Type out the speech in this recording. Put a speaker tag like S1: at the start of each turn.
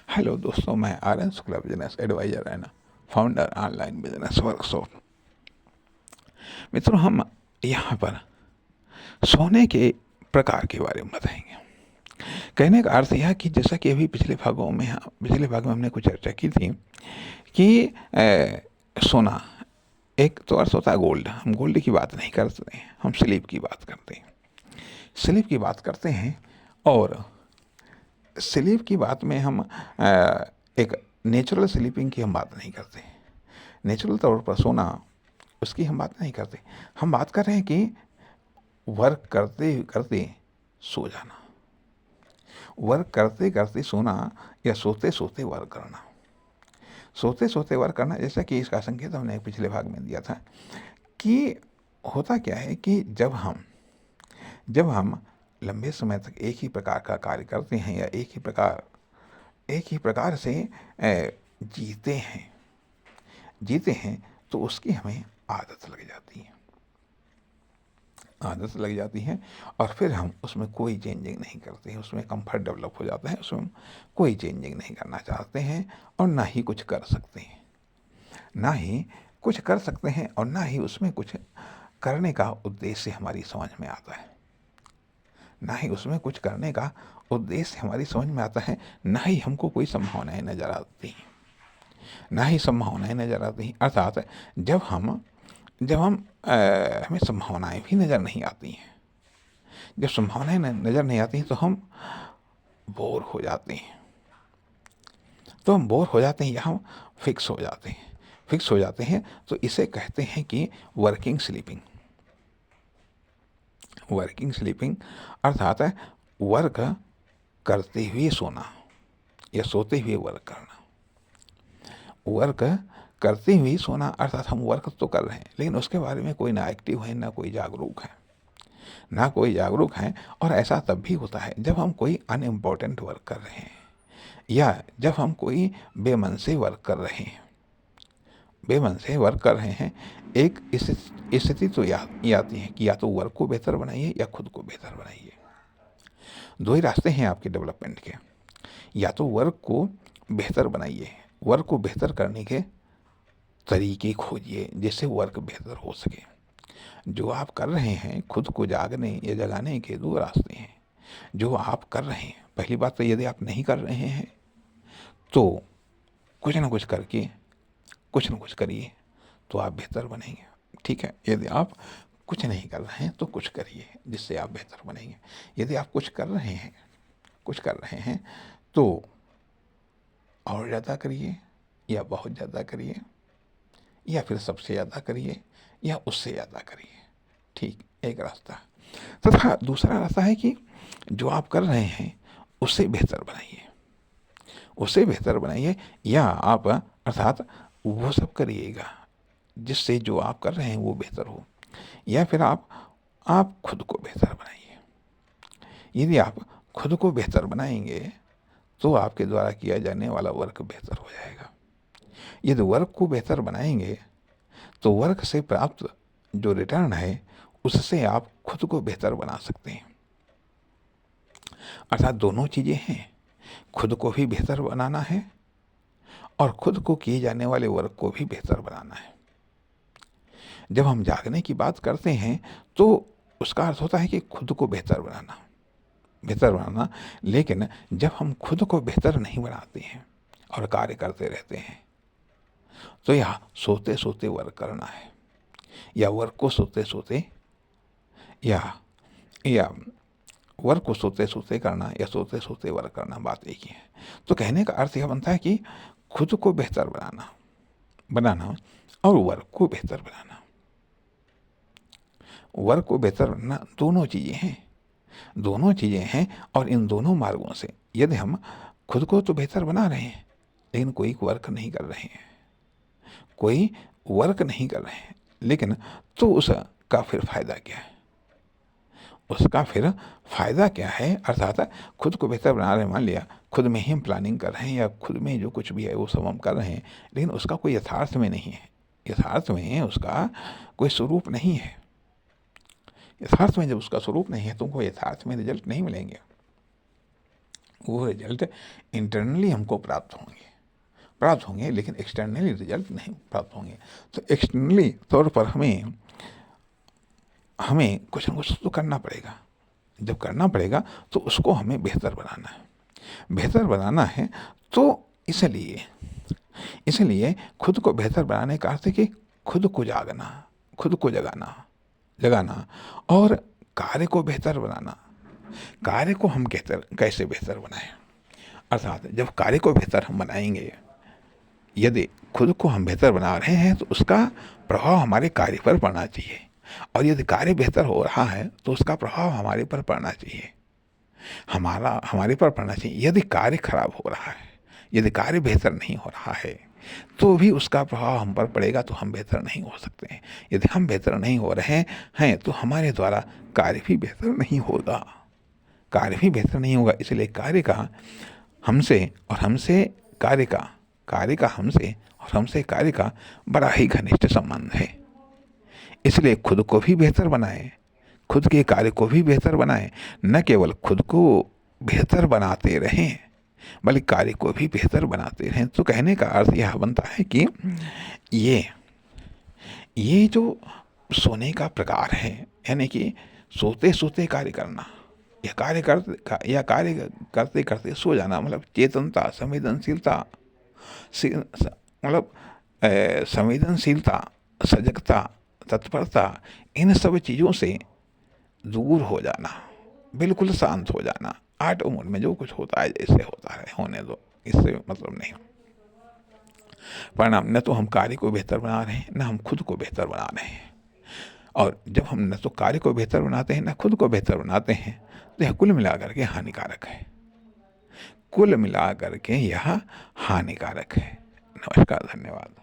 S1: Hello दोस्तों, मैं Aryan Shukla, business advisor and founder online business workshop. मित्रों, हम यहाँ पर सोने के प्रकार के बारे में बताएंगे। कहने का अर्थ यह कि जैसा कि अभी पिछले भाग में हमने कुछ चर्चा की थी कि सोना एक तो अर्थ होता है गोल्ड। हम गोल्ड की बात नहीं करते हैं, हम स्लीप की बात करते हैं। स्लीप की बात करते हैं और स्लीप की बात में हम एक नेचुरल स्लीपिंग की हम बात नहीं करते। नेचुरल तौर पर सोना, उसकी हम बात नहीं करते। हम बात कर रहे हैं कि वर्क करते करते सो जाना, वर्क करते करते सोना या सोते सोते वर्क करना। सोते सोते वर्क करना, जैसा कि इसका संकेत हमने पिछले भाग में दिया था कि होता क्या है कि जब हम लंबे समय तक एक ही प्रकार का कार्य करते हैं या एक ही प्रकार से जीते हैं तो उसकी हमें आदत लग जाती है और फिर हम उसमें कोई चेंजिंग नहीं करते हैं। उसमें कंफर्ट डेवलप हो जाता है, उसमें कोई चेंजिंग नहीं करना चाहते हैं और ना ही कुछ कर सकते हैं। और ना ही उसमें कुछ करने का उद्देश्य हमारी समझ में आता है। ना ही उसमें कुछ करने का उद्देश्य हमारी समझ में आता है, ना ही हमको कोई संभावनाएं नजर आती हैं। अर्थात हमें संभावनाएं भी नज़र नहीं आती हैं। जब संभावनाएं नज़र नहीं आती हैं तो हम बोर हो जाते हैं। या हम फिक्स हो जाते हैं। तो इसे कहते हैं कि वर्किंग स्लीपिंग अर्थात वर्क करते हुए सोना या सोते हुए वर्क करना। वर्क करते हुए सोना अर्थात हम वर्क तो कर रहे हैं, लेकिन उसके बारे में कोई ना एक्टिव है, ना कोई जागरूक है। और ऐसा तब भी होता है जब हम कोई अनइम्पोर्टेंट वर्क कर रहे हैं या जब हम कोई बेमन से वर्क कर रहे हैं। एक स्थिति तो ये आती है कि या तो वर्क को बेहतर बनाइए या खुद को बेहतर बनाइए। दो ही रास्ते हैं आपके डेवलपमेंट के। या तो वर्क को बेहतर बनाइए, वर्क को बेहतर करने के तरीके खोजिए जिससे वर्क बेहतर हो सके। जो आप कर रहे हैं, खुद को जागने या जगाने के दो रास्ते हैं। जो आप कर रहे हैं, पहली बात तो यदि आप नहीं कर रहे हैं तो कुछ ना कुछ करिए तो आप बेहतर बनेंगे। ठीक है, यदि आप कुछ नहीं कर रहे हैं तो कुछ करिए जिससे आप बेहतर बनेंगे। यदि आप कुछ कर रहे हैं तो और ज़्यादा करिए या बहुत ज़्यादा करिए या फिर सबसे ज़्यादा करिए या उससे ज़्यादा करिए। ठीक, एक रास्ता। तथा दूसरा रास्ता है कि जो आप कर रहे हैं उससे बेहतर बनाइए या आप अर्थात वो सब करिएगा जिससे जो आप कर रहे हैं वो बेहतर हो। या फिर आप खुद को बेहतर बनाइए। यदि आप खुद को बेहतर बनाएंगे तो आपके द्वारा किया जाने वाला वर्क बेहतर हो जाएगा। यदि वर्क को बेहतर बनाएंगे तो वर्क से प्राप्त जो रिटर्न है उससे आप खुद को बेहतर बना सकते हैं। अर्थात दोनों चीजें हैं, खुद को भी बेहतर बनाना है और खुद को किए जाने वाले वर्क को भी बेहतर बनाना है। जब हम जागने की बात करते हैं तो उसका अर्थ होता है कि खुद को बेहतर बनाना। लेकिन जब हम खुद को बेहतर नहीं बनाते हैं और कार्य करते रहते हैं तो यह सोते सोते वर्क करना है या वर्क को सोते सोते करना या सोते सोते वर्क करना, बात एक ही है। तो कहने का अर्थ यह बनता है कि खुद को बेहतर बनाना और वर्क को बेहतर बनाना। दोनों चीजें हैं और इन दोनों मार्गों से यदि हम खुद को तो बेहतर बना रहे हैं लेकिन कोई वर्क नहीं कर रहे हैं, लेकिन तो उसका फिर फायदा क्या है? अर्थात खुद को बेहतर बना रहे हैं, मान लिया खुद में ही हम प्लानिंग कर रहे हैं या खुद में जो कुछ भी है वो सब हम कर रहे हैं, लेकिन उसका कोई यथार्थ में नहीं है। यथार्थ में उसका कोई स्वरूप नहीं है। यथार्थ में जब उसका स्वरूप नहीं है तुमको यथार्थ में रिजल्ट नहीं मिलेंगे। वो रिजल्ट इंटरनली हमको प्राप्त होंगे, लेकिन एक्सटर्नली रिजल्ट नहीं प्राप्त होंगे। तो एक्सटर्नली तौर पर हमें कुछ न कुछ तो करना पड़ेगा। जब करना पड़ेगा तो उसको हमें बेहतर बनाना है। तो इसलिए खुद को बेहतर बनाने का अर्थ है कि खुद को जगाना और कार्य को बेहतर बनाना। कार्य को हम कैसे बेहतर बनाएं? अर्थात जब कार्य को बेहतर हम बनाएंगे, यदि खुद को हम बेहतर बना रहे हैं तो उसका प्रभाव हमारे कार्य पर पड़ना चाहिए, और यदि कार्य बेहतर हो रहा है तो उसका प्रभाव हमारे पर पड़ना चाहिए, हमारे पर पड़ना चाहिए। यदि कार्य खराब हो रहा है, यदि कार्य बेहतर नहीं हो रहा है, तो भी उसका प्रभाव हम पर पड़ेगा, तो हम बेहतर नहीं हो सकते हैं। यदि हम बेहतर नहीं हो रहे हैं तो हमारे द्वारा कार्य भी बेहतर नहीं होगा। इसलिए कार्य का हमसे और कार्य का बड़ा ही घनिष्ठ संबंध है। इसलिए खुद को भी बेहतर बनाएं, खुद के कार्य को भी बेहतर बनाएं। न केवल खुद को बेहतर बनाते रहें, बल्कि कार्य को भी बेहतर बनाते रहें। तो कहने का अर्थ यह बनता है कि ये जो सोने का प्रकार है, यानी कि सोते सोते कार्य करना, या कार्य करते करते सो जाना, मतलब चेतनता, संवेदनशीलता, सजगता, तत्परता, इन सब चीज़ों से दूर हो जाना, बिल्कुल शांत हो जाना। आठ उम्र में जो कुछ होता है जैसे होता है, होने दो, इससे मतलब नहीं। परिणाम, न तो हम कार्य को बेहतर बना रहे हैं, न हम खुद को बेहतर बना रहे हैं। और जब हम न तो कार्य को बेहतर बनाते हैं, न खुद को बेहतर बनाते हैं, तो यह कुल मिलाकर के हानिकारक है। नमस्कार, धन्यवाद।